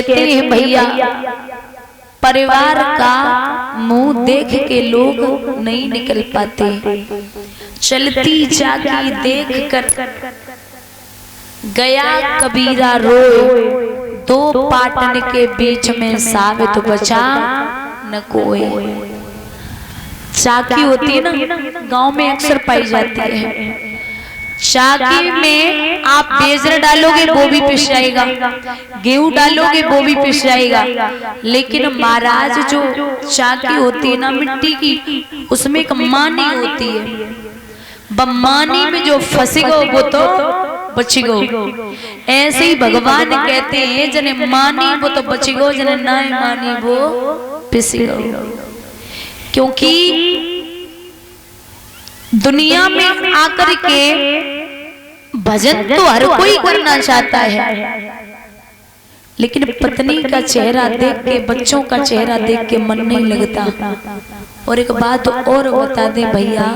कहते हैं भैया परिवार का मुंह देख के लोग नहीं निकल पाते, चलती जाती देख कर गया कबीरा रोए, दो पाटन के बीच में साबित बचा न कोई। चाकी होती है ना, गांव में अक्सर पाई जाती है। चाकी में आप बेजर डालोगे वो भी पिस जाएगा, गेहूं डालोगे वो भी पिस जाएगा, लेकिन महाराज जो चाकी होती है ना मिट्टी की, उसमें एक मानी होती है। बम्मानी में जो फंसेगा वो तो बचेगो। ऐसे ही भगवान कहते हैं जने मानी वो तो बचेगो, जने ना मानी वो पिसेगो। क्योंकि दुनिया में आकर के भजन तो हर कोई करना चाहता है, लेकिन पत्नी का चेहरा देख के, बच्चों का चेहरा देख के मन नहीं लगता। और एक बात और बता दे भैया,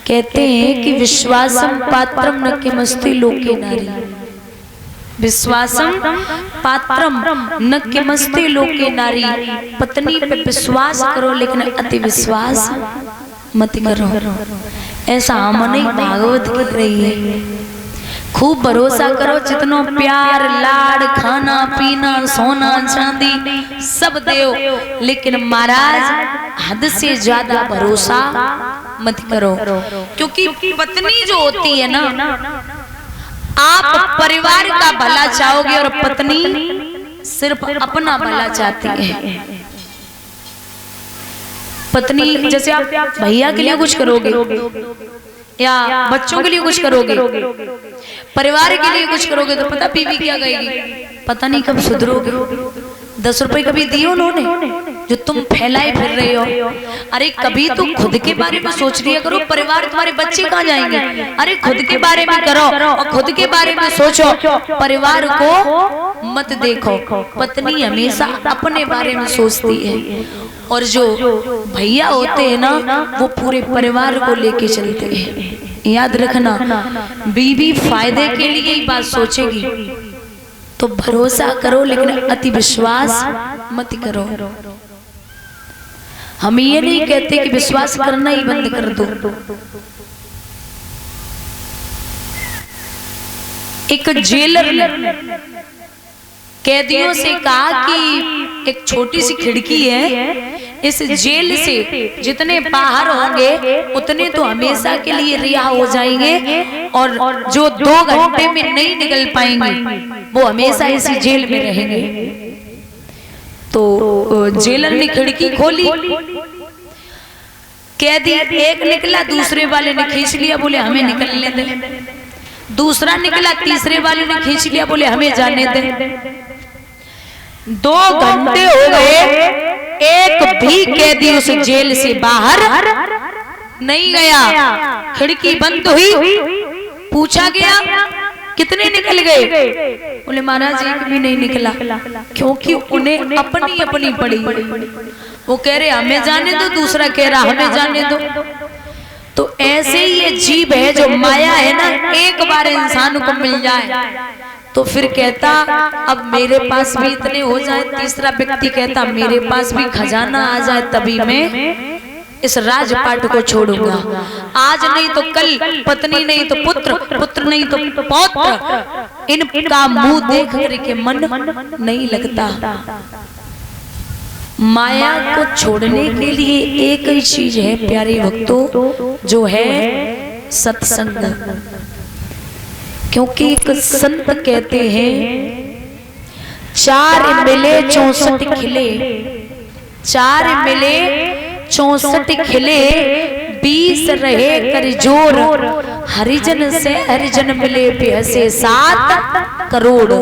कहते हैं कि विश्वासम पात्रम न किमस्ति लोके नारी, विश्वासम पात्रम न किमस्ति लोके नारी। पत्नी पे विश्वास करो लेकिन अति विश्वास मत करो। ऐसा हमने भागवत कह रही है। खूब भरोसा करो, जितनो प्यार लाड़ खाना पीना सोना चांदी सब दो, लेकिन महाराज हद से ज्यादा भरोसा मत करो। क्योंकि पत्नी जो होती है ना, आप परिवार का भला चाहोगे और पत्नी सिर्फ अपना भला चाहती है। पत्नी जैसे आप भैया के लिए कुछ करोगे या बच्चों के लिए कुछ करोगे, परिवार के लिए कुछ करोगे, तो पता बीवी क्या कहेगी, पता नहीं कब सुधरोगे। 10 रुपए कभी दिए उन्होंने जो तुम फैलाए फिर रहे हो? अरे कभी तो खुद के बारे में सोच लिया करो, परिवार तुम्हारे बच्चे कहाँ जाएंगे? अरे खुद के बारे में करो और खुद के बारे में सोचो, परिवार को मत देखो। पत्नी हमेशा अपने बारे में सोचती है, और जो भैया होते हैं ना वो पूरे परिवार को लेके चलते हैं। याद रखना, बीवी फायदे के लिए ही बात सोचेगी तो भरोसा करो, लेकिन अति विश्वास मत करो। हम ये नहीं कहते कि विश्वास करना ही बंद कर दो। एक जेलर ने कैदियों से कहा कि एक छोटी सी खिड़की है, इस जेल से जितने बाहर होंगे उतने तो हमेशा के लिए रिहा हो जाएंगे, और जो 2 घंटे में नहीं निकल पाएंगे वो हमेशा इसी जेल में रहेंगे। तो जेलर ने खिड़की खोली, कैदी एक निकला, दूसरे वाले ने खींच लिया, बोले हमें निकलने दे। दूसरा निकला, तीसरे वाले ने खींच लिया, बोले हमें जाने दे। 2 घंटे हो गए, एक भी कैदी उस जेल से बाहर नहीं गया। खिड़की बंद हुई, पूछा गया कितने निकल गए? बोले महाराज एक भी नहीं निकला, क्योंकि उन्हें अपनी अपनी पड़ी। वो कह रहे हमें जाने दो, दूसरा कह रहा हमें जाने दो। तो ऐसे ही ये जीव है जो माया है ना, एक बार इंसान को मिल जाए तो फिर कहता अब मेरे पास भी इतने हो जाए, तीसरा व्यक्ति कहता मेरे पास भी खजाना आ जाए, तभी मैं इस राजपाट को छोड़ूंगा। आज नहीं तो कल, पत्नी नहीं तो पुत्र, पुत्र नहीं तो पौत्र, इनका मुंह देख करके मन नहीं लगता। माया को छोड़ने के लिए एक ही चीज है प्यारे भक्तों, जो है सत्संग। क्योंकि एक संत कहते हैं 4 मिले 64 खिले, 4 मिले 64 खिले, 20 रहे कर जोर, हरिजन से हरिजन मिले पैसे 7 करोड़।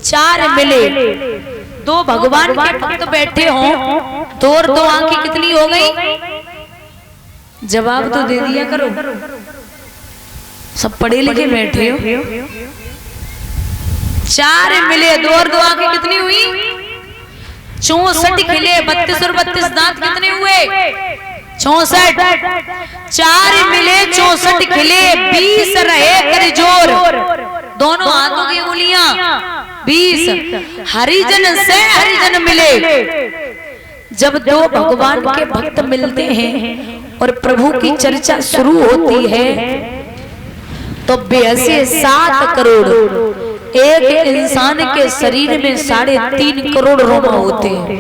4 मिले, 2 भगवान के भक्त बैठे हों, 2 और 2 आंखें कितनी हो गई? जवाब तो दे दिया करो, सब पढ़े लिखे बैठे हो। 4 मिले, 2 और 2 आंखें कितनी हुई? 64 खिले, 32 और 32 दांत कितने हुए? 64। 4 मिले 64 खिले, 20 रहे कर जोर। दोनों हाथों की उंगलियां 20 हरिजन से हरिजन मिले। जब दो भगवान के भक्त मिलते हैं और प्रभु की चर्चा शुरू होती है तो 7 करोड़, एक इंसान के शरीर में 3.5 करोड़ रोम होते हैं,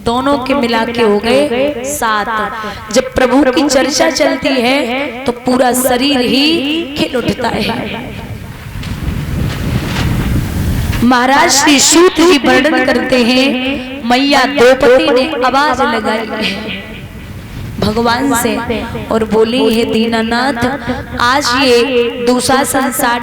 दोनों के मिला के हो गए 7। जब प्रभु की चर्चा चलती है तो पूरा शरीर ही खिल उठता है। महाराज श्री सूत जी वर्णन करते हैं, मैया द्रौपदी ने आवाज लगाई है भगवान से और बोली, हे दीनानाथ, आज ये दुशासन साड़ी